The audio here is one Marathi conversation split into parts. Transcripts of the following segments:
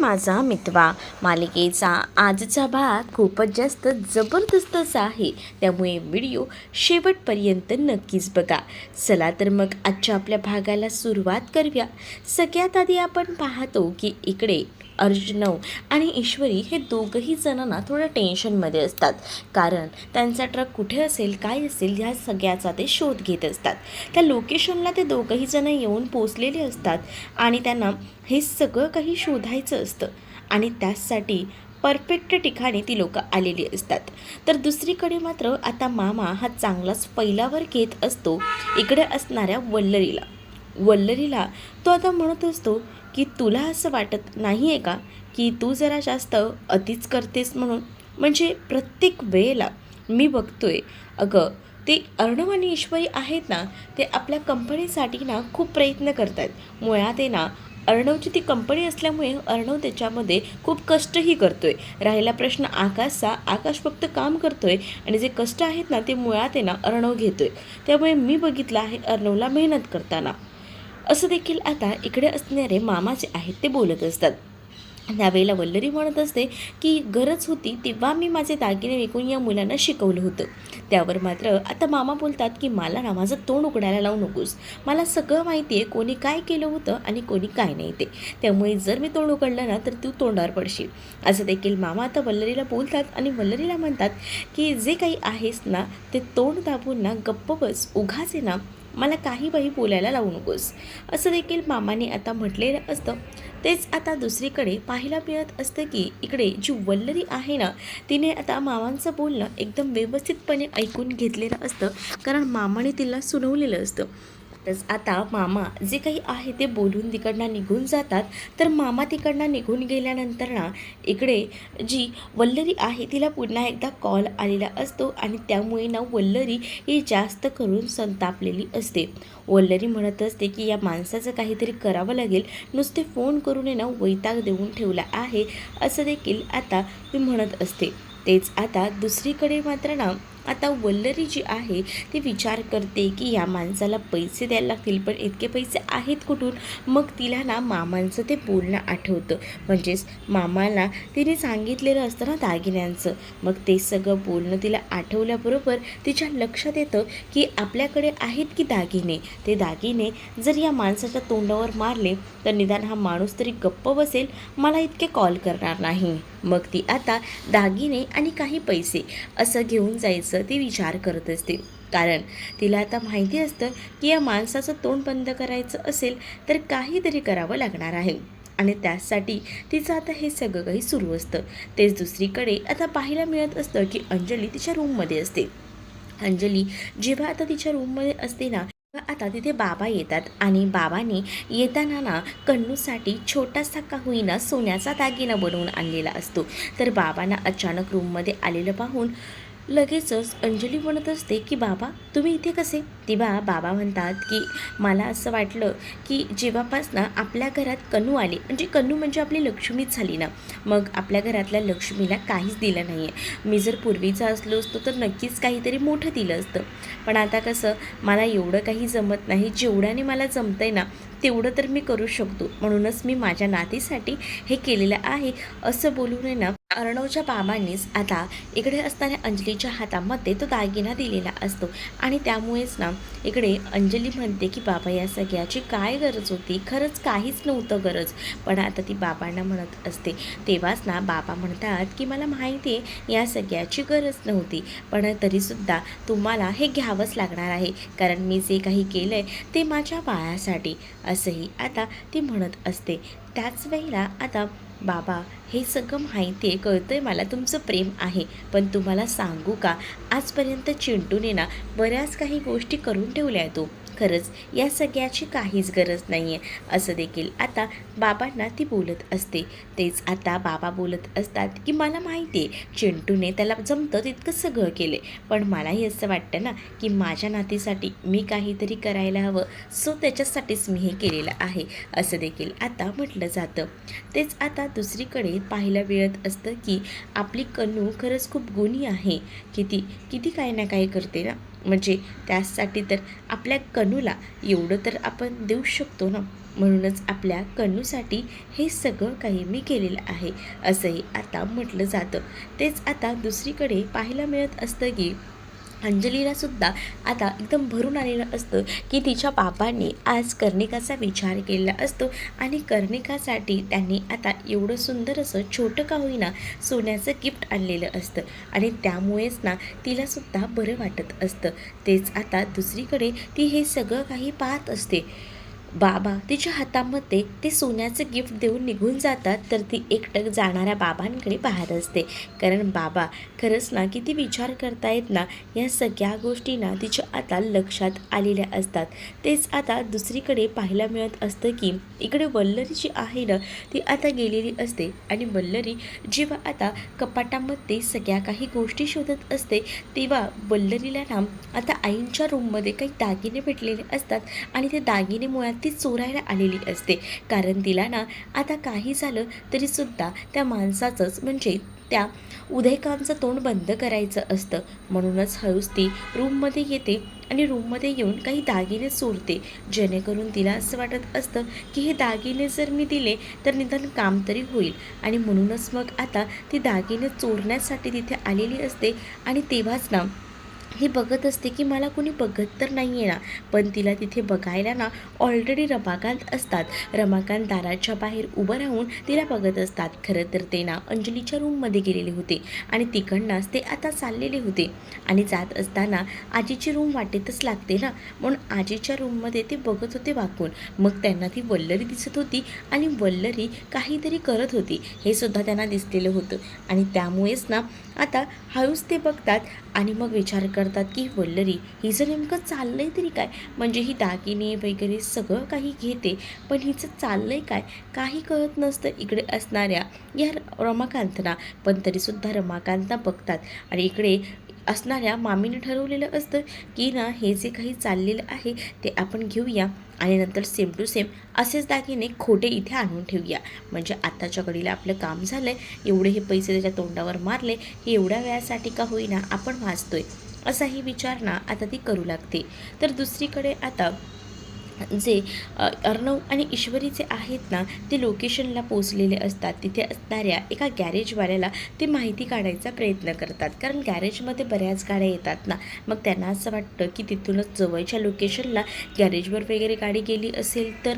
माझा मितवा मालिकेचा आजचा भाग खूपच जास्त जबरदस्त असा आहे, त्यामुळे व्हिडिओ शेवटपर्यंत नक्कीच बघा. चला तर मग आजच्या आपल्या भागाला सुरुवात करूया. सगळ्यात आधी आपण पाहतो की इकडे अर्जुनव आणि ईश्वरी हे दोघंही जणांना थोडं टेन्शनमध्ये असतात, कारण त्यांचा ट्रक कुठे असेल काय असेल ह्या सगळ्याचा ते शोध घेत असतात. त्या लोकेशनला ते दोघंही जण येऊन पोचलेले असतात आणि त्यांना हे सगळं काही शोधायचं असतं आणि त्यासाठी परफेक्ट ठिकाणी ती लोकं आलेली असतात. तर दुसरीकडे मात्र आता मामा हा चांगलाच फैलावर घेत असतो इकडे असणाऱ्या वल्लरीला तो आता म्हणत असतो की तुला असं वाटत नाही आहे का की तू जरा जास्त अतिच करतेस म्हणून. म्हणजे प्रत्येक वेळेला मी बघतोय अगं ते अर्णव आणि ईश्वरी आहेत ना, ते आपल्या कंपनीसाठी ना खूप प्रयत्न करत आहेत. मुळात आहे ना, अर्णवची ती कंपनी असल्यामुळे अर्णव त्याच्यामध्ये खूप कष्टही करतोय. राहिला प्रश्न आकाशचा, आकाश फक्त काम करतोय आणि जे कष्ट आहेत ना ते मुळात आहे ना अर्णव घेतोय. त्यामुळे मी बघितलं आहे अर्णवला मेहनत करताना. असं देखील आता इकडे असणारे मामा जे आहेत ते बोलत असतात. त्यावेळेला वल्लरी म्हणत असते की गरज होती तेव्हा मी माझे दागिने विकून या मुलांना शिकवलं होतं. त्यावर मात्र आता मामा बोलतात की मला ना माझं तोंड उघडायला लावू नकोस. मला सगळं माहिती आहे कोणी काय केलं होतं आणि कोणी काय नाही ते. त्यामुळे जर मी तोंड उघडलं ना तर तू तोंडावर पडशील. असं देखील मामा आता वल्लरीला बोलतात आणि वल्लरीला म्हणतात की जे काही आहेस ना ते तोंड दाबून ना गप्प बस, उगाच आहे ना मला काही बाही बोलायला लावू नकोस. असं देखील मामाने आता म्हटलेलं असतं. तेच आता दुसरीकडे पाहायला मिळत असतं की इकडे जी वल्लरी आहे ना तिने आता मामांचं बोलणं एकदम व्यवस्थितपणे ऐकून घेतलेलं असतं, कारण मामाने तिला सुनावलेलं असतं. तसं आता मामा जे काही आहे ते बोलून तिकडनं निघून जातात. तर मामा तिकडनं निघून गेल्यानंतर ना इकडे जी वल्लरी आहे तिला पुन्हा एकदा कॉल आलेला असतो आणि त्यामुळे ना वल्लरी ही जास्त करून संतापलेली असते. वल्लरी म्हणत असते की या माणसाचं काहीतरी करावं लागेल, नुसते फोन करून ना वैताग देऊन ठेवला आहे, असं देखील आता ती म्हणत असते. तेच आता दुसरीकडे मात्र ना आता वल्लरी जी आहे ती विचार करते की या माणसाला पैसे द्यायला लागतील, पण इतके पैसे आहेत कुठून. मग तिला ना मामांचं ते बोलणं आठवतं. म्हणजेच मामाला तिने सांगितलेलं असतं ना दागिन्यांचं. मग ते सगळं बोलणं तिला आठवल्याबरोबर तिच्या लक्षात येतं की आपल्याकडे आहेत की दागिने. ते दागिने जर या माणसाच्या तोंडावर मारले तर निदान हा माणूस तरी गप्प बसेल, मला इतके कॉल करणार नाही. मग ती आता दागिने आणि काही पैसे असं घेऊन जायचं ती विचार करत असते, कारण तिला आता माहिती असतं की या माणसाचं तोंड बंद करायचं असेल तर काहीतरी करावं लागणार आहे आणि त्यासाठी तिचं आता हे सगळं काही सुरू असतं. तेच दुसरीकडे आता पाहायला मिळत असतं की अंजली तिच्या रूममध्ये असते. अंजली जेव्हा आता तिच्या रूममध्ये असते ना आता तिथे बाबा येतात आणि बाबांनी येताना ना कन्नूसाठी छोटासा का होईना सोन्याचा दागिना बनवून आणलेला असतो. तर बाबांना अचानक रूममध्ये आलेलं पाहून लगेचच अंजली म्हणत असते की बाबा तुम्ही इथे कसे. तेव्हा बाबा म्हणतात की मला असं वाटलं की जेव्हापासनं आपल्या घरात कन्नू आले, म्हणजे कन्नू म्हणजे आपली लक्ष्मीच झाली ना, मग आपल्या घरातल्या लक्ष्मीला काहीच दिलं नाही आहे. मी जर पूर्वीचा असलो असतो तर नक्कीच काहीतरी मोठं दिलं असतं, पण आता कसं मला एवढं काही जमत नाही. जेवढ्याने मला जमतं आहे ना तेवढं तर मी करू शकतो, म्हणूनच मी माझ्या नातीसाठी हे केलेलं आहे, असं बोलून ना अर्णवच्या बाबांनीच आता इकडे असणाऱ्या अंजलीच्या हातामध्ये तो दागिना दिलेला असतो. आणि त्यामुळेच ना इकडे अंजली म्हणते की बाबा या सगळ्याची काय गरज होती, खरंच काहीच नव्हतं गरज. पण आता ती बाबांना म्हणत असते. तेव्हाच ना बाबा म्हणतात की मला माहिती आहे या सगळ्याची गरज नव्हती, पण तरीसुद्धा तुम्हाला हे घ्यावंच लागणार आहे, कारण मी जे काही केलं आहे ते माझ्या बाळासाठी, असंही आता ती म्हणत असते. त्याच वेळेला आता बाबा हे सगळं माहिती आहे, कळतं आहे मला तुमचं प्रेम आहे, पण तुम्हाला सांगू का आजपर्यंत चिंटूने ना बऱ्याच काही गोष्टी करून ठेवल्या आहेत. खरंच या सगळ्याची काहीच गरज नाही आहे, असं देखील आता बाबांना ती बोलत असते. तेच आता बाबा बोलत असतात की मला माहिती आहे चिंटूने त्याला जमतं तितकं सगळं केले, पण मलाही असं वाटतं ना की माझ्या नातीसाठी मी काहीतरी करायला हवं, सो त्याच्यासाठीच मी हे केलेलं आहे, असं देखील आता म्हटलं जातं. तेच आता दुसरीकडे पाहायला मिळत असतं की आपली कन्नू खरंच खूप गुणी आहे. किती किती काही ना काही करते ना, म्हणजे त्यासाठी तर आपल्या कन्नूला एवढं तर आपण देऊ शकतो ना. म्हणूनच आपल्या कन्नूसाठी हे सगळं काही मी केलेलं आहे असंही आता म्हटलं जातं. तेच आता दुसरीकडे पाहायला मिळत असतं की अंजलीलासुद्धा आता एकदम भरून आलेलं असतं की तिच्या बाबांनी आज कर्णिकाचा विचार केलेला असतो आणि कर्णिकासाठी त्यांनी आता एवढं सुंदर असं छोटं का होईना सोन्याचं गिफ्ट आणलेलं असतं आणि त्यामुळेच ना तिलासुद्धा बरं वाटत असतं. तेच आता दुसरीकडे ती हे सगळं काही पाहत असते. बाबा तिच्या हातामध्ये ते सोन्याचं गिफ्ट देऊन निघून जातात, तर ती एकटक जाणाऱ्या बाबांकडे पाहत असते. कारण बाबा खरंच ना किती विचार करतायत ना, या सगळ्या गोष्टी ना तिच्या आता लक्षात आलेल्या असतात. तेच आता दुसरीकडे पाहायला मिळत असतं की इकडे वल्लरी जी आहे ना ती आता गेलेली असते आणि वल्लरी जेव्हा आता कपाटामध्ये सगळ्या काही गोष्टी शोधत असते, तेव्हा वल्लरीला ना आता आईंच्या रूममध्ये काही दागिने भेटलेले असतात आणि ते दागिने मुळात ती चोरायला आलेली असते. कारण तिला ना आता काही झालं तरीसुद्धा त्या माणसाचंच म्हणजे त्या उदयकांचं तोंड बंद करायचं असतं. म्हणूनच हळूच ती रूममध्ये येते आणि रूममध्ये येऊन काही दागिने चोरते, जेणेकरून तिला असं वाटत असतं की हे दागिने जर मी दिले तर निदान काम तरी होईल. आणि म्हणूनच मग आता ती दागिने चोरण्यासाठी तिथे आलेली असते आणि तेव्हाच ना ही बघत असते की मला कोणी बघत तर नाही आहे ना, पण तिला तिथे बघायला ना ऑलरेडी रमाकांत असतात. रमाकांत दाराच्या बाहेर उभं राहून तिला बघत असतात. खरं तर ते ना अंजलीच्या रूममध्ये गेलेले होते आणि तिकडनंच ते आता चाललेले होते आणि जात असताना आजीची रूम वाटेतच लागते ना, म्हणून आजीच्या रूममध्ये ते बघत होते वाकून. मग त्यांना ती वल्लरी दिसत होती आणि वल्लरी काहीतरी करत होती हे सुद्धा त्यांना दिसलेलं होतं आणि त्यामुळेच ना आता हळूच ते बघतात आणि मग विचार करतात की वल्लरी हिचं नेमकं चाललंय तरी काय, म्हणजे ही दागिने वगैरे सगळं काही घेते पण हिचं चाललंय काय काही कळत नसतं इकडे असणाऱ्या या रमाकांतना. पण तरीसुद्धा रमाकांतला बघतात आणि इकडे असणाऱ्या मामीने ठरवलेलं असतं की ना हे जे काही चाललेलं आहे ते आपण घेऊया आणि नंतर सेम टू सेम असेच दागिने खोटे इथे आणून ठेवूया, म्हणजे आत्ताच्या घडीला आपलं काम झालं आहे, एवढे हे पैसे त्याच्या तोंडावर मारले, हे एवढ्या वेळासाठी का होईना आपण वाचतोय, असाही विचार ना आता ती करू लागते. तर दुसरीकडे आता जे अर्णव आणि ईश्वरीचे आहेत ना ते लोकेशनला पोचलेले असतात. तिथे असणाऱ्या एका गॅरेजवाल्याला ते माहिती काढायचा प्रयत्न करतात, कारण गॅरेजमध्ये बऱ्याच गाड्या येतात ना, मग त्यांना असं वाटतं की तिथूनच जवळच्या लोकेशनला गॅरेजवर वगैरे गाडी गेली असेल तर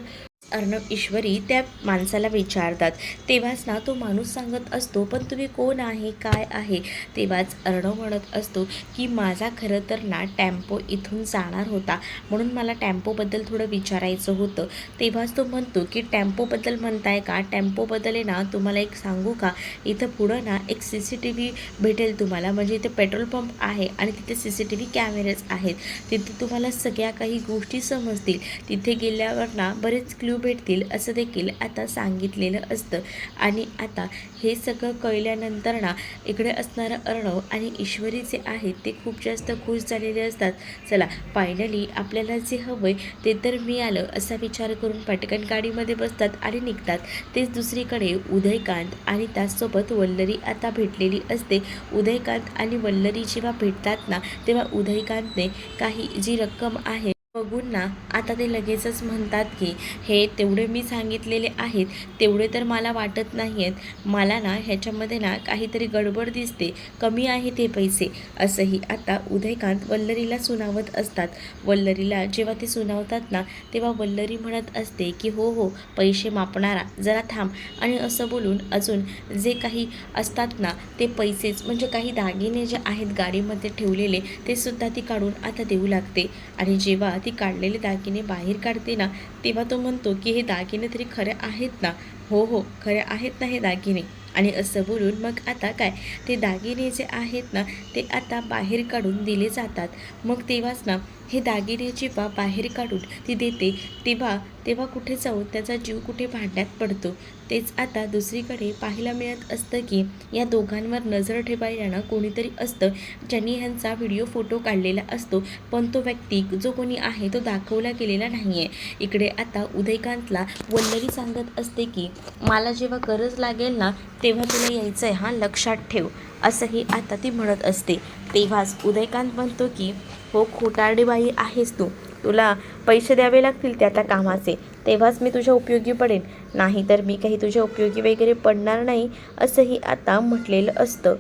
अर्णव ईश्वरी त्या माणसाला विचारतात. तेव्हाच ना तो माणूस सांगत असतो, पण तुम्ही कोण आहे काय आहे. तेव्हाच अर्णव म्हणत असतो की माझा खरं तर ना टेम्पो इथून जाणार होता, म्हणून मला टेम्पोबद्दल थोडं विचारायचं होतं. तेव्हाच तो म्हणतो की टेम्पोबद्दल म्हणताय का, टेम्पोबद्दल आहे ना तुम्हाला एक सांगू का, इथं पुढं ना एक CCTV भेटेल तुम्हाला, म्हणजे इथे पेट्रोल पंप आहे आणि तिथे CCTV कॅमेरेज आहेत, तिथे तुम्हाला सगळ्या काही गोष्टी समजतील, तिथे गेल्यावर ना बरेच क्ल्यू भेटतील असं देखील आता सांगितलेलं असतं. आणि आता हे सगळं कळल्यानंतर ना इकडे असणारं अर्णव आणि ईश्वरी जे आहेत ते खूप जास्त खुश झालेले असतात. चला फायनली आपल्याला जे हवं आहे ते तर मिळालं असा विचार करून पटकन गाडीमध्ये बसतात आणि निघतात. तेच दुसरीकडे उदयकांत आणि त्याचसोबत वल्लरी आता भेटलेली असते. उदयकांत आणि वल्लरी जेव्हा भेटतात ना तेव्हा उदयकांतने काही जी रक्कम आहे बघून ना आता ते लगेचच म्हणतात की हे तेवढे मी सांगितलेले आहेत तेवढे तर मला वाटत नाही आहेत, मला ना ह्याच्यामध्ये ना काहीतरी गडबड दिसते, कमी आहेत हे पैसे, असंही आता उदयकांत वल्लरीला सुनावत असतात. वल्लरीला जेव्हा ते सुनावतात ना तेव्हा वल्लरी म्हणत असते की हो हो पैसे मापणारा जरा थांब, आणि असं बोलून अजून जे काही असतात ना ते पैसेच म्हणजे काही दागिने जे आहेत गाडीमध्ये ठेवलेले ते सुद्धा ती काढून आता देऊ लागते. आणि जेव्हा ती काढलेले दागिने बाहेर काढते ना तेव्हा तो म्हणतो की हे दागिने तरी खरे आहेत ना, हो हो खरे आहेत ना हे दागिने, आणि असं बोलून मग आता काय ते दागिने जे आहेत ना ते आता बाहेर काढून दिले जातात. मग तेव्हाच ना हे दागिने जेव्हा बाहेर काढून ती देते तेव्हा तेव्हा कुठे जाऊन त्याचा जीव कुठे भांड्यात पडतो. तेच आता दुसरीकडे पाहायला मिळत असतं की या दोघांवर नजर ठेवायला ना कोणीतरी असतं, ज्यांनी ह्यांचा व्हिडिओ फोटो काढलेला असतो, पण तो व्यक्ती जो कोणी आहे तो दाखवला गेलेला नाही आहे. इकडे आता उदयकांतला वल्लरी सांगत असते की मला जेव्हा गरज लागेल ना तेव्हा तुला यायचं आहे, हां लक्षात ठेव, असंही आता ती म्हणत असते. तेव्हाच उदयकांत म्हणतो की हो खोटारडी बाई आहेस तू, तुला पैसे द्यावे लागतील त्या त्या कामाचे, तेव्हाच मी तुझ्या उपयोगी पडेन, नाही तर मी काही तुझ्या उपयोगी वगैरे पडणार नाही, असंही आता म्हटलेलं असतं.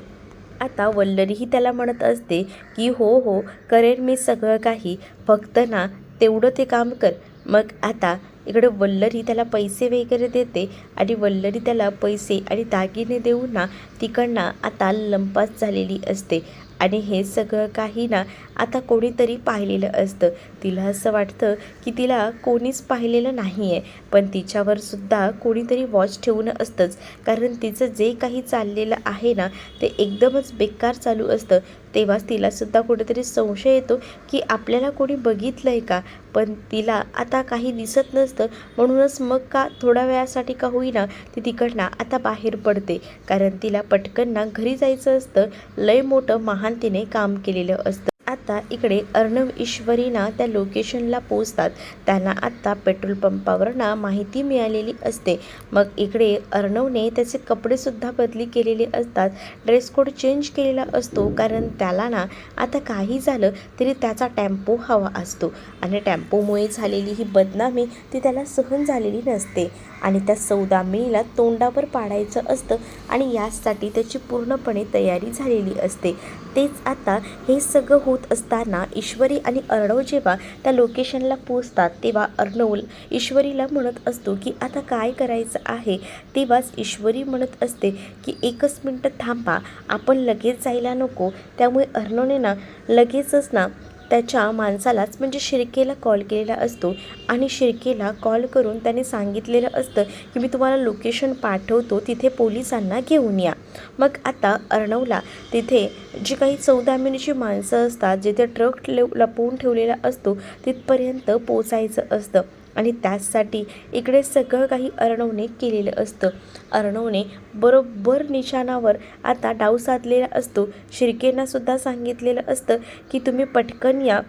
आता वल्लरीही त्याला म्हणत असते की हो हो करेन मी सगळं काही, फक्त ना तेवढं ते काम कर. मग आता इकडे वल्लरी त्याला पैसे वगैरे देते आणि वल्लरी त्याला पैसे आणि दागिने देऊन ना तिकडनं आता लंपास झालेली असते. आणि हे सगळं काही ना आता कोणीतरी पाहिलेलं असतं. तिला असं वाटतं की तिला कोणीच पाहिलेलं नाही आहे, पण तिच्यावर सुद्धा कोणीतरी वॉच ठेवून असतंच, कारण तिचं जे काही चाललेलं आहे ना ते एकदमच बेकार चालू असतं. तेव्हाच तिलासुद्धा कुठेतरी संशय येतो की आपल्याला कोणी बघितलं आहे का, पण तिला आता काही दिसत नसतं. म्हणूनच मग का थोड्या वेळासाठी का होईना ती तिकडनं आता बाहेर पडते, कारण तिला पटकन ना घरी जायचं असतं. लय मोठं महान तिने काम केलेलं असतं. आता इकडे अर्णव ईश्वरी ना त्या लोकेशनला पोचतात. त्यांना आत्ता पेट्रोल पंपावर ना माहिती मिळालेली असते. मग इकडे अर्णवने त्याचे कपडेसुद्धा बदली केलेले असतात, ड्रेस कोड चेंज केलेला असतो, कारण त्याला ना आता काही झालं तरी त्याचा टेम्पो हवा असतो आणि टेम्पोमुळे झालेली ही बदनामी ती त्याला सहन झालेली नसते आणि त्या सौदामिनीला तोंडावर पाडायचं असतं आणि यासाठी त्याची पूर्णपणे तयारी झालेली असते. तेच आता हे सगळं होत असताना ईश्वरी आणि अर्णव जेव्हा त्या लोकेशनला पोचतात तेव्हा अर्णव ईश्वरीला म्हणत असतो की आता काय करायचं आहे. तेव्हाच ईश्वरी म्हणत असते की एकच मिनटं थांबा, आपण लगेच जायला नको. त्यामुळे अर्णवने ना लगेचच ना त्याच्या माणसालाच म्हणजे शिर्केला कॉल केलेला असतो आणि शिर्केला कॉल करून त्याने सांगितलेलं असतं की मी तुम्हाला लोकेशन पाठवतो, तिथे पोलिसांना घेऊन या. मग आता अर्णवला तिथे जी काही सौदामिनीची माणसं असतात, जिथे ट्रक लपवून ठेवलेला असतो तिथपर्यंत पोचायचं असतं आणि त्याचसाठी इकडे सगळं काही अर्णवने केलेलं असतं. अर्णवने बरोबर निशाणावर आता डाव साधलेला असतो. शिर्केंनासुद्धा सांगितलेलं असतं की तुम्ही पटकन या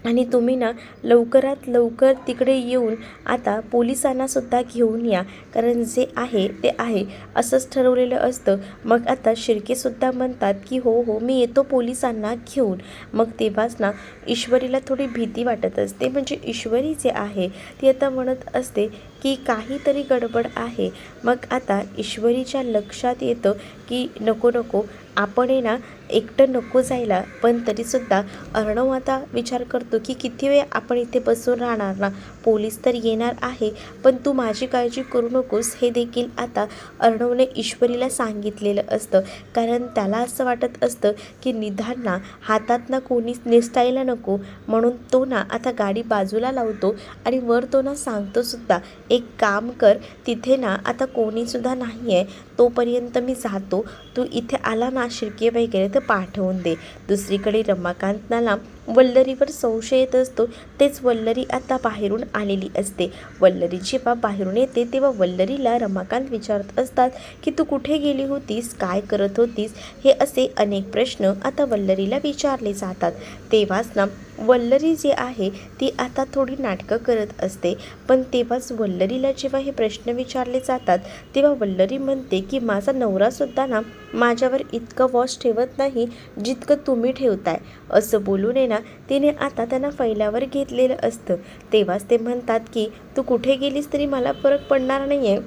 आणि तुम्ही ना लवकरात लवकर तिकडे येऊन आता पोलिसांनासुद्धा घेऊन या, कारण जे आहे ते आहे असंच ठरवलेलं असतं. मग आता शिर्केसुद्धा म्हणतात की हो हो मी येतो पोलिसांना घेऊन. मग तेव्हाच ना ईश्वरीला थोडी भीती वाटत असते, म्हणजे ईश्वरी जे आहे ती आता म्हणत असते की काहीतरी गडबड आहे. मग आता ईश्वरीच्या लक्षात येतं की नको नको आपण ना एकटं नको जायला, पण तरीसुद्धा अर्णव आता विचार करतो की किती वेळ आपण इथे बसून राहणार ना, पोलीस तर येणार आहे, पण तू माझी काळजी करू नकोस, हे देखील आता अर्णवने ईश्वरीला सांगितलेलं असतं. कारण त्याला असं वाटत असतं की निदान ना हातात ना कोणी निसटायला नको, म्हणून तो ना आता गाडी बाजूला लावतो आणि वर तो ना सांगतो सुद्धा एक काम कर, तिथे ना आता कोणीसुद्धा नाही आहे, तोपर्यंत मी जातो, तू इथे आला ना शिर्के वगैरे तर पाठवून दे. दुसरीकडे रमाकांतला वल्लरीवर संशय येत असतो. तेच वल्लरी आता बाहेरून आलेली असते. वल्लरी जेव्हा बाहेरून येते तेव्हा वल्लरीला रमाकांत विचारत असतात की तू कुठे गेली होतीस, काय करत होतीस, हे असे अनेक प्रश्न आता वल्लरीला विचारले जातात. तेव्हाच ना वल्लरी जी आहे ती आता थोडी नाटकं करत असते, पण तेव्हाच वल्लरीला जेव्हा हे प्रश्न विचारले जातात तेव्हा वल्लरी म्हणते की माझा नवरासुद्धा ना माझ्यावर इतकं वॉच ठेवत नाही जितकं तुम्ही ठेवताय, असं बोलून ना तिने आता त्यांना फैलावर घेतलेलं असतं. तेव्हाच ते म्हणतात की तू कुठे गेलीस तरी मला फरक पडणार नाही आहे,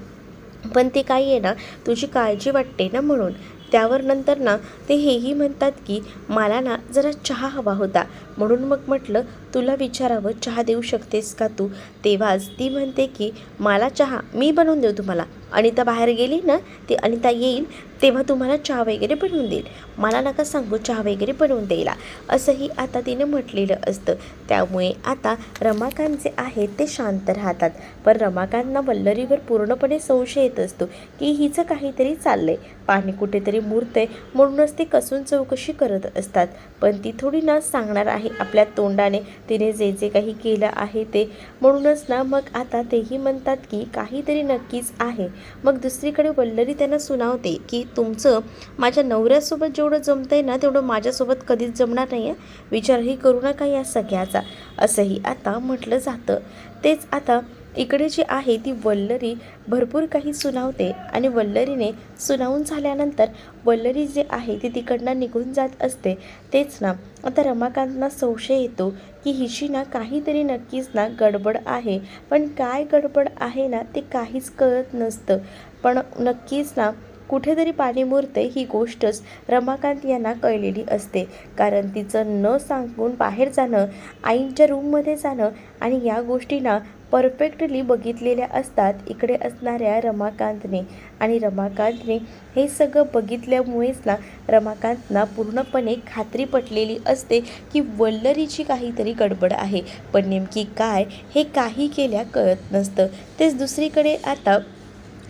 पण ते काही आहे ना तुझी काळजी वाटते ना म्हणून. त्यावर नंतर ना ते हेही म्हणतात की मला ना जरा चहा हवा होता, म्हणून मग म्हटलं तुला विचारावं चहा देऊ शकतेस का तू. तेव्हाच ती म्हणते की मला चहा मी बनवून देऊ तुम्हाला, अनिता बाहेर गेली ना, ती अनिता येईल तेव्हा तुम्हाला चहा वगैरे बनवून देईल, मला नका सांगू चहा वगैरे बनवून द्यायला, असंही आता तिने म्हटलेलं असतं. त्यामुळे आता रमाकांत जे आहेत ते शांत राहतात, पण रमाकांतला वल्लरीवर पूर्णपणे संशय येत असतो की हिचं काहीतरी चाललंय, पाणी कुठेतरी मुरतंय, म्हणूनच ते कसून चौकशी करत असतात. पण ती थोडी ना सांगणार आहे आपल्या तोंडाने, तिने जे जे काही केलं आहे ते. म्हणूनच ना मग आता तेही म्हणतात की काहीतरी नक्कीच आहे. मग दुसरीकडे वल्लरी त्यांना सुनावते की तुमचं माझ्या नवऱ्यासोबत जेवढं जमतंय ना तेवढं माझ्यासोबत कधीच जमणार नाही आहे. विचारही करू नका या सगळ्याचा, असंही आता म्हटलं जातं. तेच आता इकडे जी आहे ती वल्लरी भरपूर काही सुनावते आणि वल्लरीने सुनावून झाल्यानंतर वल्लरी जे आहे ती तिकडनं निघून जात असते. तेच ना आता रमाकांतना संशय येतो की हिची ना काहीतरी नक्कीच ना गडबड आहे. पण काय गडबड आहे ना ते काहीच कळत नसतं. पण नक्कीच ना कुठेतरी पाणी मुरते ही गोष्टच रमाकांत यांना कळलेली असते. कारण तिचं न सांगून बाहेर जाणं, आईंच्या रूममध्ये जाणं आणि या गोष्टींना परफेक्टली बघितलेल्या असतात इकडे असणाऱ्या रमाकांतने. आणि रमाकांतने हे सगळं बघितल्यामुळेच ना रमाकांतना पूर्णपणे खात्री पटलेली असते की वल्लरीची काहीतरी गडबड आहे. पण नेमकी काय हे काही केल्या कळत नसतं. तेच दुसरीकडे आता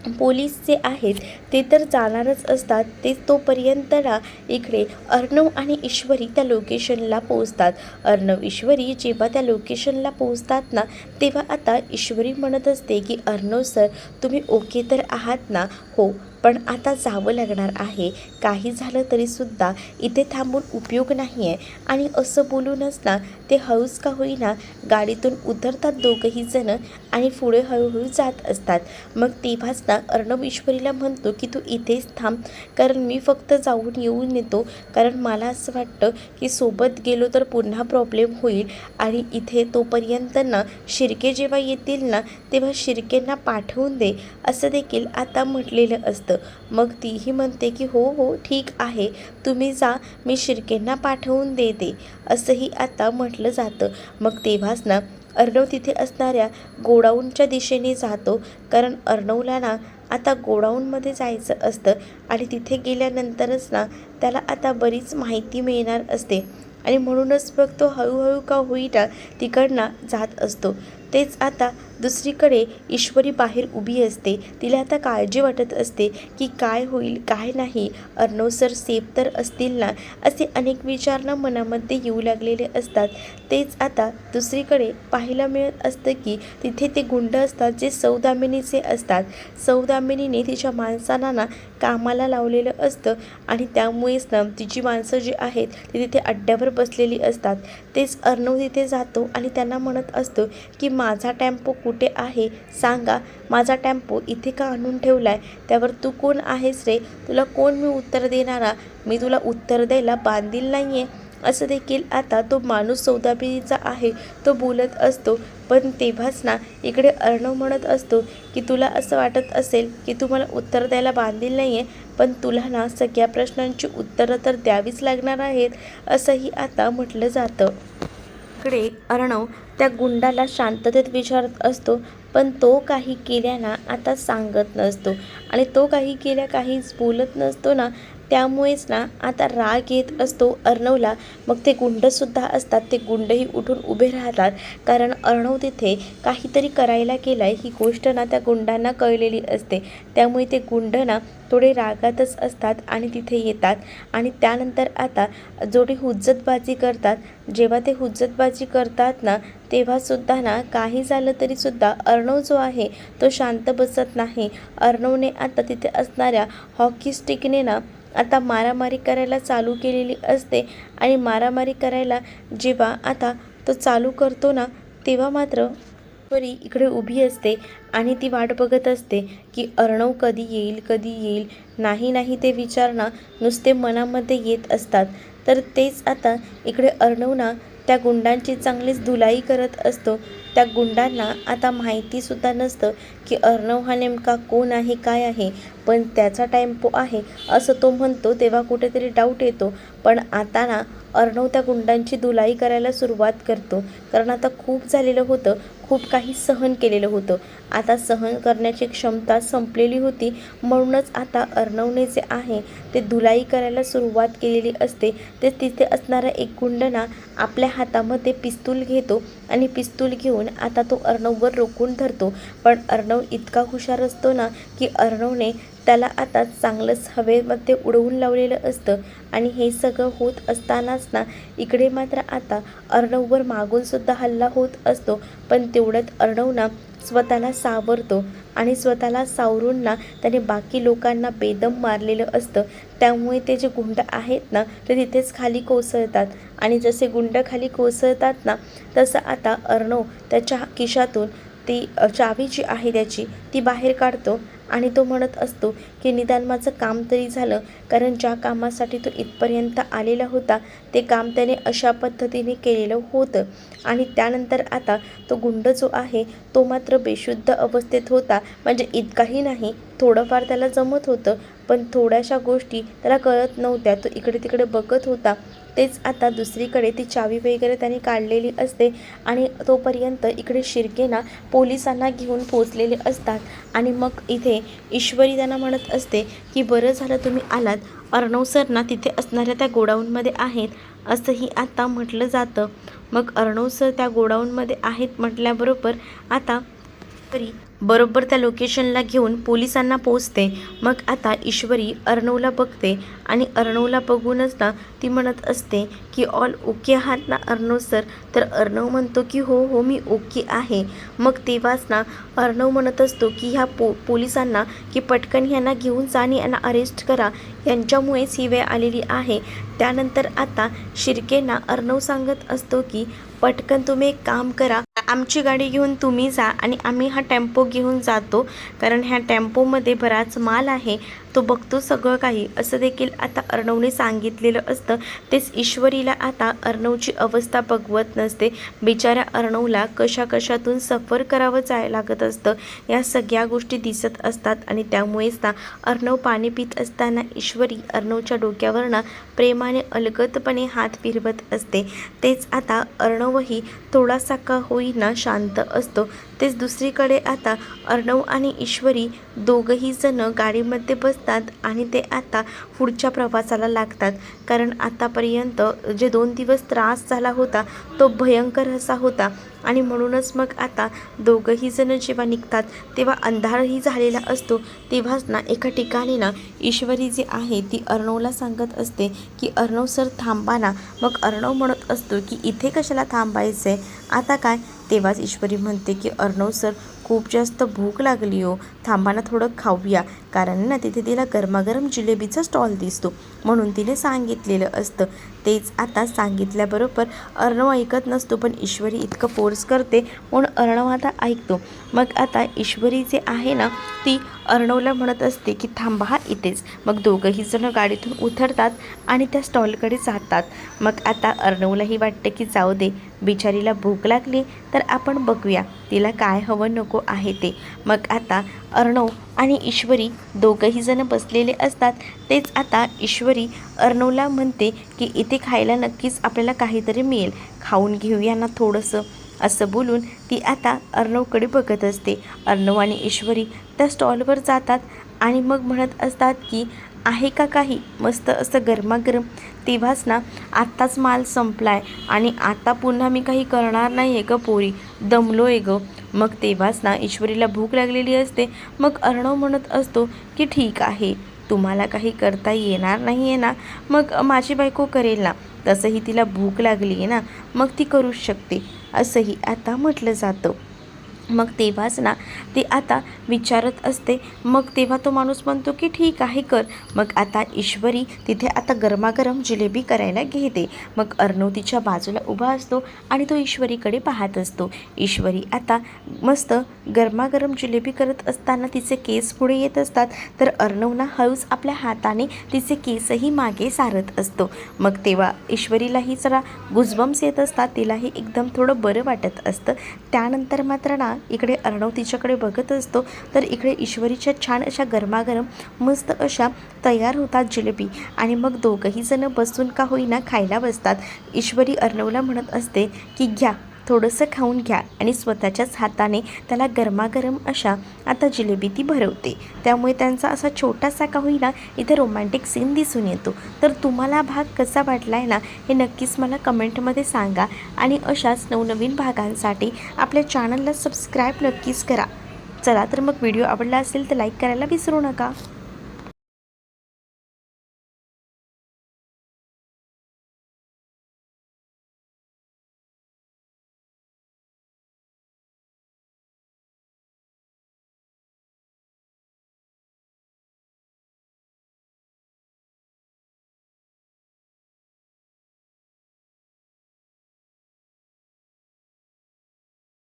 पोलीस जे आहेत ते तर जाणारच असतात. ते तोपर्यंत ना इकडे अर्णव आणि ईश्वरी त्या लोकेशनला पोहोचतात. अर्णव ईश्वरी जेव्हा त्या लोकेशनला पोहोचतात ना तेव्हा आता ईश्वरी म्हणत असते की अर्णव सर तुम्ही ओके तर आहात ना? हो, पण आता जावं लागणार आहे. काही झालं तरीसुद्धा इथे थांबून उपयोग नाही आहे. आणि असं बोलूनच ना ते हळूच का होईना गाडीतून उतरतात दोघंही जण आणि पुढे हळूहळू जात असतात. मग तेव्हाच ना अर्णव ईश्वरीला म्हणतो की तू इथेच थांब, कारण मी फक्त जाऊन येऊन येतो. कारण मला असं वाटतं की सोबत गेलो तर पुन्हा प्रॉब्लेम होईल. आणि इथे तोपर्यंत ना शिर्के जेव्हा येतील ना तेव्हा शिर्केंना पाठवून दे, असं देखील आता म्हटलेलं असतं. मग तीही म्हणते की हो हो ठीक आहे, तुम्ही जा, मी शिर्केंना पाठवून देते, असंही आता म्हटलं जातं. मग तेव्हाच ना अर्णव तिथे असणाऱ्या गोडाऊनच्या दिशेने जातो. कारण अर्णवला ना आता गोडाऊनमध्ये जायचं असतं आणि तिथे गेल्यानंतरच ना त्याला आता बरीच माहिती मिळणार असते. आणि म्हणूनच मग तो हळूहळू का होईना तिकडनं जात असतो. तेच आता दुसरीकडे ईश्वरी बाहेर उभी असते. तिला आता काळजी वाटत असते की काय होईल काय नाही, अर्णव सर सेफ तर असतील ना, असे अनेक विचार ना मनामध्ये येऊ लागलेले असतात. तेच आता दुसरीकडे पाहायला मिळत असतं की तिथे ते गुंड असतात जे सौदामिनीचे असतात. सौदामिनीने तिच्या माणसांना ना कामाला लावलेलं असतं आणि त्यामुळेच ना तिची माणसं जी आहेत ती तिथे अड्ड्यावर बसलेली असतात. तेच अर्णव तिथे जातो आणि त्यांना म्हणत असतो की माझा टेम्पो कुठे आहे सांगा, माझा टेम्पो इथे का आणून ठेवला आहे, त्यावर तू कोण आहेस रे, तुला कोण मी उत्तर देणारा, मी तुला उत्तर द्यायला बांधील नाही आहे, असं देखील आता तो माणूस सौदामिनीचा आहे तो बोलत असतो. पण तेव्हाच ना इकडे अर्णव म्हणत असतो की तुला असं वाटत असेल की तू मला उत्तर द्यायला बांधील नाही आहे, पण तुला ना सगळ्या प्रश्नांची उत्तरं तर द्यावीच लागणार आहेत, असंही आता म्हटलं जातं. इकडे अर्णव त्या गुंडाला शांततेत विचारत असतो, पण तो काही केल्याना आता सांगत नसतो. आणि तो काही केल्या काहीच बोलत नसतो ना, त्यामुळेच ना आता राग येत असतो अर्णवला. मग ते गुंडसुद्धा असतात, ते गुंडही उठून उभे राहतात. कारण अर्णव तिथे काहीतरी करायला गेलाय ही गोष्ट ना त्या गुंडांना कळलेली असते. त्यामुळे ते गुंड ना थोडे रागातच असतात आणि तिथे येतात. आणि त्यानंतर आता जोडी हुज्जतबाजी करतात. जेव्हा ते हुज्जतबाजी करतात ना तेव्हासुद्धा ना काही झालं तरीसुद्धा अर्णव जो आहे तो शांत बसत नाही. अर्णवने आता तिथे असणाऱ्या हॉकी स्टिकने ना आता मारामारी करायला चालू केलेली असते. आणि मारामारी करायला जेव्हा आता तो चालू करतो ना तेव्हा मात्र ईश्वरी इकडे उभी असते आणि ती वाट बघत असते की अर्णव कधी येईल कधी येईल. नाही नाही ते विचार ना नुसते मनामध्ये येत असतात. तर तेच आता इकडे अर्णव ना त्या गुंडांची चांगलीच धुलाई करत असतो. त्या गुंडांना आता माहितीसुद्धा नसतं की अर्णव हा नेमका कोण आहे काय आहे. पण त्याचा टेम्पो आहे असं तो म्हणतो तेव्हा कुठेतरी डाऊट येतो. पण आता ना अर्णव त्या गुंडांची धुलाई करायला सुरुवात करतो. कारण आता खूप झालेलं होतं, खूप काही सहन केलेलं होतं, आता सहन करण्याची क्षमता संपलेली होती. म्हणूनच आता अर्णवने जे आहे ते धुलाई करायला सुरुवात केलेली असते. ते तिथे असणारा एक गुंड ना आपल्या हातामध्ये पिस्तूल घेतो आणि पिस्तूल घेऊन आता तो अर्णववर रोखून धरतो. पण अर्णव इतका हुशार असतो ना की अर्णवने त्याला आता चांगलंच हवेमध्ये उडवून लावलेलं असतं. आणि हे सगळं होत असतानाच ना इकडे मात्र आता अर्णववर मागूनसुद्धा हल्ला होत असतो. पण तेवढ्यात अर्णव ना स्वतःला सावरतो आणि स्वतःला सावरून ना त्याने बाकी लोकांना बेदम मारलेलं असतं. त्यामुळे ते जे गुंड आहेत ना ते तिथेच खाली कोसळतात. आणि जसे गुंड खाली कोसळतात ना तसं आता अर्णव त्याच्या खिशातून ती चावी जी आहे त्याची ती बाहेर काढतो. आणि तो म्हणत असतो की निदान माझं काम तरी झालं, कारण ज्या कामासाठी तो इथपर्यंत आलेला होता ते काम त्याने अशा पद्धतीने केलेलं होतं. आणि त्यानंतर आता तो गुंड जो आहे तो मात्र बेशुद्ध अवस्थेत होता. म्हणजे इतकाही नाही, थोडंफार त्याला जमत होतं, पण थोड्याशा गोष्टी त्याला कळत नव्हत्या. तो इकडे तिकडे बघत होता. तेच आता दुसरीकडे ती चावी वगैरे त्याने काढलेली असते. आणि तोपर्यंत इकडे शिर्के ना पोलिसांना घेऊन पोचलेले असतात. आणि मग इथे ईश्वरी त्यांना म्हणत असते की बरं झालं तुम्ही आलात, अर्णव सर ना तिथे असणाऱ्या त्या गोडाऊनमध्ये आहेत असंही आता म्हटलं जातं. मग अर्णव सर त्या गोडाऊनमध्ये आहेत म्हटल्याबरोबर आता तरी बरोबर त्या लोकेशनला घेऊन पोलिसांना पोचते. मग आता ईश्वरी अर्णवला बघते आणि अर्णवला बघूनच ना ती म्हणत असते की ऑल ओके आहात ना अर्णव सर? तर अर्णव म्हणतो की हो हो मी ओके आहे. मग तेव्हाच ना अर्णव म्हणत असतो की ह्या पोलिसांना की पटकन ह्यांना घेऊन जा आणि यांना अरेस्ट करा, यांच्यामुळेच ही वेळ आलेली आहे. त्यानंतर आता शिर्केंना अर्णव सांगत असतो की पटकन तुम्ही एक काम करा, आमची गाडी घेऊन तुम्ही जा आणि आम्ही हा टेम्पो घेऊन जातो, कारण ह्या टेम्पोमध्ये बराच माल आहे, तो बघतो सगळं काही, असं देखील आता अर्णवने सांगितलेलं असतं. तेच ईश्वरीला आता अर्णवची अवस्था बघवत नसते. बिचाऱ्या अर्णवला कशा कशातून सफर करावं लागत असतं, या सगळ्या गोष्टी दिसत असतात. आणि त्यामुळेच ना अर्णव पाणी पित असताना ईश्वरी अर्णवच्या डोक्यावरनं प्रेमाने अलगदपणे हात फिरवत असते. तेच आता अर्णवही थोडासा का होईना शांत असतो. तेच दुसरीकडे आता अर्णव आणि ईश्वरी दोघंही जण गाडीमध्ये बसतात आणि ते आता पुढच्या प्रवासाला लागतात. कारण आतापर्यंत जे 2 दिवस त्रास झाला होता तो भयंकर असा होता. आणि म्हणूनच मग आता दोघंही जण जेव्हा निघतात तेव्हा अंधारही झालेला असतो. तेव्हाच ना एका ठिकाणी ना ईश्वरी जी आहे ती अर्णवला सांगत असते की अर्णव सर थांबा ना. मग अर्णव म्हणत असतो की इथे कशाला थांबायचं आहे, आता काय? तेव्हाच ईश्वरी म्हणते की अर्णव सर खूप जास्त भूक लागली हो, थांबा ना थोडं खाऊया, कारण ना तिथे तिला गरमागरम जिलेबीचा स्टॉल दिसतो म्हणून तिने सांगितलेलं असतं. तेच आता सांगितल्याबरोबर अर्णव ऐकत नसतो, पण ईश्वरी इतकं फोर्स करते म्हणून अर्णव आता ऐकतो. मग आता ईश्वरी जे आहे ना ती अर्णवला म्हणत असते की थांबा हा इथेच. मग दोघंही जण गाडीतून उतरतात आणि त्या स्टॉलकडे जातात. मग आता अर्णवलाही वाटतं की जाऊ दे, बिचारीला भूक लागली तर आपण बघूया तिला काय हवं नको आहे ते. मग आता अर्णव आणि ईश्वरी दोघंही जण बसलेले असतात. तेच आता ईश्वरी अर्णवला म्हणते की इथे खायला नक्कीच आपल्याला काहीतरी मिळेल, खाऊन घेऊया ना थोडंसं, असं बोलून ती आता अर्णवकडे बघत असते. अर्णव आणि ईश्वरी त्या स्टॉलवर जातात आणि मग म्हणत असतात की आहे का काही मस्त असं गरमागरम. तेव्हाच ना आत्ताच माल संपला आहे आणि आता पुन्हा मी काही करणार नाही आहे गं पोरी, दमलो आहे गं. मग तेव्हाच ना ईश्वरीला भूक लागलेली असते. मग अर्णव म्हणत असतो की ठीक आहे, तुम्हाला काही करता येणार नाही आहे ना, मग माझी बायको करेल ना, तसंही तिला भूक लागली आहे ना, मग ती करू शकते, असंही आता म्हटलं जातं. मग तेव्हाच ना ती आता विचारत असते. मग तेव्हा तो माणूस म्हणतो की ठीक आहे कर. मग आता ईश्वरी तिथे आता गरमागरम जिलेबी करायला घेते. मग अर्णव तिच्या बाजूला उभा असतो आणि तो ईश्वरीकडे पाहत असतो. ईश्वरी आता मस्त गरमागरम जिलेबी करत असताना तिचे केस पुढे येत असतात. तर अर्णवना हळूच आपल्या हाताने तिचे केसही मागे सारत असतो. मग तेव्हा ईश्वरीलाही जरा गुजबम्स येत असतात, तिलाही एकदम थोडं बरं वाटत असतं. त्यानंतर मात्र ना इकडे अर्णव तिच्याकडे बघत असतो. तर इकडे ईश्वरीच्या छान अशा गरमागरम मस्त अशा तयार होतात जिलेबी. आणि मग दोघंही जण बसून का होईना खायला बसतात. ईश्वरी अर्णवला म्हणत असते की घ्या, थोडंसं खाऊन घ्या, आणि स्वतःच्याच हाताने त्याला गरमागरम अशा आता जिलेबी ती भरवते. त्यामुळे त्यांचा असा छोटासा का होईना इथे रोमॅन्टिक सीन दिसून येतो. तर तुम्हाला भाग कसा वाटला आहे ना हे नक्कीच मला कमेंटमध्ये सांगा. आणि अशाच नवनवीन भागांसाठी आपल्या चॅनलला सबस्क्राईब नक्कीच करा. चला तर मग व्हिडिओ आवडला असेल तर लाईक करायला विसरू नका.